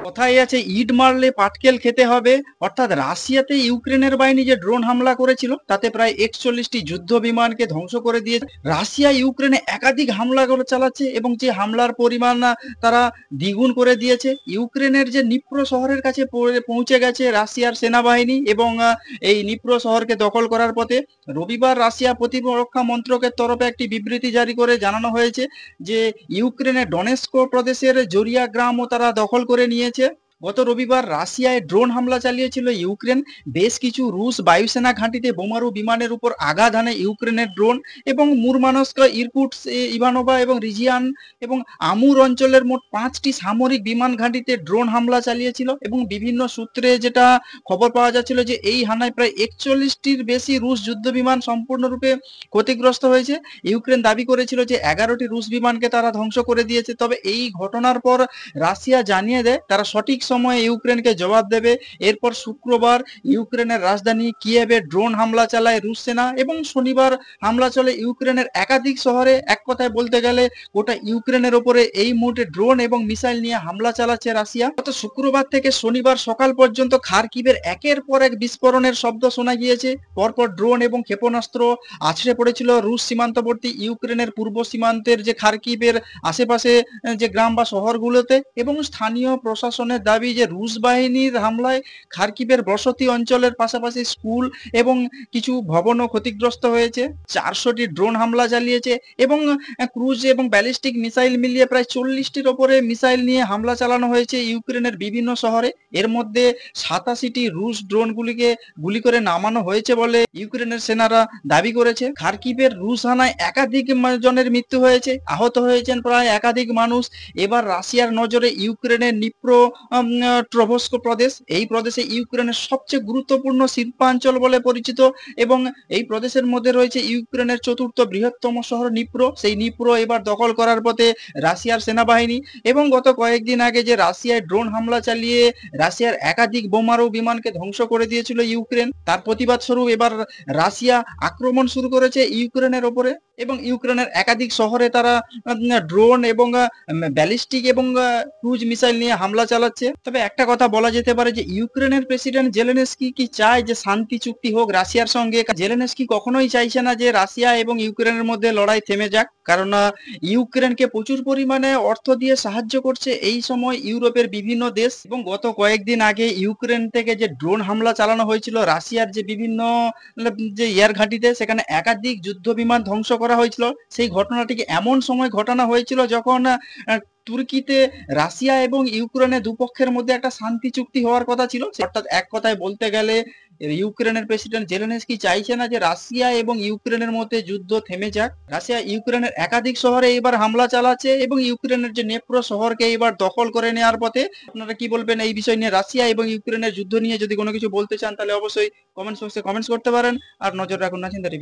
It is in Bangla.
কথায় আছে ইট মারলে পাটকেল খেতে হবে। অর্থাৎ রাশিয়াতে ইউক্রেনের বাহিনী যে ড্রোন হামলা করেছিল তাতে প্রায় 41টি যুদ্ধ বিমানকে ধ্বংস করে দিয়েছে। রাশিয়া ইউক্রেনে একাধিক হামলা করে চালাচ্ছে এবং যে হামলার পরিমাণ তারা দ্বিগুণ করে দিয়েছে। ইউক্রেনের যে নিপ্রো শহরের কাছে পৌঁছে গেছে রাশিয়ার সেনাবাহিনী এবং এই নিপ্রো শহরকে দখল করার পথে রবিবার রাশিয়া প্রতিরক্ষা মন্ত্রকের তরফে একটি বিবৃতি জারি করে জানানো হয়েছে যে ইউক্রেনের ডনেস্ক প্রদেশের জরিয়া গ্রামও তারা দখল করে নিয়েছে। গত রবিবার রাশিয়ায় ড্রোন হামলা চালিয়েছিল ইউক্রেন। বেশ কিছু রুশ বায়ুসেনা ঘাঁটিতে বোমারু বিমানের উপর আঘাত হানে ইউক্রেনের ড্রোন এবং মুরমানস্ক, ইরকুটস্ক, ইভানোভা এবং রিজিয়ান এবং আমুর অঞ্চলের মোট 5টি সামরিক বিমান ঘাঁটিতে ড্রোন হামলা চালিয়েছিল এবং বিভিন্ন সূত্রে যেটা খবর পাওয়া যাচ্ছিল যে এই হানায় প্রায় 41টির বেশি রুশ যুদ্ধ বিমান সম্পূর্ণরূপে ক্ষতিগ্রস্ত হয়েছে। ইউক্রেন দাবি করেছিল যে 11টি রুশ বিমানকে তারা ধ্বংস করে দিয়েছে। তবে এই ঘটনার পর রাশিয়া জানিয়ে দেয় তারা সঠিক সময়ে ইউক্রেনকে জবাব দেবে। এরপর শুক্রবার ইউক্রেনের রাজধানী কিয়েভে ড্রোন হামলা চালায় রুশ সেনা এবং শনিবার হামলা চলে ইউক্রেনের একাধিক শহরে। এক কথায় বলতে গেলে গোটা ইউক্রেনের ওপরে এই মুহূর্তে ড্রোন এবং মিসাইল নিয়ে হামলা চালাচ্ছে রাশিয়া। গত শুক্রবার থেকে শনিবার সকাল পর্যন্ত খার্কিভের একের পর এক বিস্ফোরণের শব্দ শোনা গিয়েছে। পরপর ড্রোন এবং ক্ষেপণাস্ত্র আছড়ে পড়েছিল রুশ সীমান্তবর্তী ইউক্রেনের পূর্ব সীমান্তের যে খার্কিভের আশেপাশে যে গ্রাম বা শহরগুলোতে এবং স্থানীয় প্রশাসনের দাবি যে রুশ বাহিনীর হামলায় খার্কিভের বসতি অঞ্চলের পাশাপাশি স্কুল এবং কিছু ভবনও ক্ষতিগ্রস্ত হয়েছে। 400টি ড্রোন হামলা চালিয়েছে এবং ক্রুজ এবং ব্যালিস্টিক মিসাইল মিলিয়ে প্রায় 40টির ওপরে মিসাইল নিয়ে হামলা চালানো হয়েছে ইউক্রেনের বিভিন্ন শহরে। এর মধ্যে 87টি রুশ ড্রোনগুলিকে গুলি করে নামানো হয়েছে বলে ইউক্রেনের সেনারা দাবি করেছে। খার্কিভের রুশ হানায় একাধিক জনের মৃত্যু হয়েছে, আহত হয়েছেন প্রায় একাধিক মানুষ। এবার রাশিয়ার নজরে ইউক্রেনের নিপ্রো ট্রভস্ক প্রদেশ। এই প্রদেশে ইউক্রেনের সবচেয়ে গুরুত্বপূর্ণ শিল্পাঞ্চল বলে পরিচিত এবং এই প্রদেশের মধ্যে রয়েছে ইউক্রেনের চতুর্থ বৃহত্তম শহর নিপ্রো। সেই নিপ্রো এবার দখল করার পথে রাশিয়ার সেনাবাহিনী এবং গত কয়েকদিন আগে যে রাশিয়ায় ড্রোন হামলা চালিয়ে রাশিয়ার একাধিক বোমারু বিমানকে ধ্বংস করে দিয়েছিল ইউক্রেন, তার প্রতিবাদ স্বরূপ এবার রাশিয়া আক্রমণ শুরু করেছে ইউক্রেনের ওপরে এবং ইউক্রেনের একাধিক শহরে তারা ড্রোন এবং ব্যালিস্টিক এবং ক্রুজ মিসাইল নিয়ে হামলা চালাচ্ছে। তবে একটা কথা বলা যেতে পারে যে ইউক্রেনের প্রেসিডেন্ট জেলেনস্কি কি চায় যে শান্তি চুক্তি হোক রাশিয়ার সঙ্গে। জেলেনস্কি কখনোই চাইছে না যে রাশিয়া এবং ইউক্রেনের মধ্যে লড়াই থেমে যাক, কারণ ইউক্রেনকে প্রচুর পরিমাণে অর্থ দিয়ে সাহায্য করছে এই সময় ইউরোপের বিভিন্ন দেশ। এবং গত কয়েকদিন আগে ইউক্রেন থেকে যে ড্রোন হামলা চালানো হয়েছিল রাশিয়ার যে বিভিন্ন যে এয়ার ঘাঁটিতে, সেখানে একাধিক যুদ্ধ বিমান ধ্বংস করা হয়েছিল। সেই ঘটনাটিকে এমন সময় ঘটানো হয়েছিল যখন তুর্কিতে রাশিয়া এবং ইউক্রেনের দুপক্ষের মধ্যে একটা শান্তি চুক্তি হওয়ার কথা ছিল। অর্থাৎ এক কথায় বলতে গেলে ইউক্রেনের প্রেসিডেন্ট জেলেনস্কি চাইছে না যে রাশিয়া এবং ইউক্রেনের মধ্যে যুদ্ধ থেমে যাক। রাশিয়া ইউক্রেনের একাধিক শহরে এবার হামলা চালাচ্ছে এবং ইউক্রেনের যে নেপ্রো শহরকে এবার দখল করে নেওয়ার পথে। আপনারা কি বলবেন এই বিষয় নিয়ে? রাশিয়া এবং ইউক্রেনের যুদ্ধ নিয়ে যদি কোনো কিছু বলতে চান তাহলে অবশ্যই কমেন্টস বক্সে কমেন্টস করতে পারেন। আর নজর রাখুন নাচিন্তা টিভি।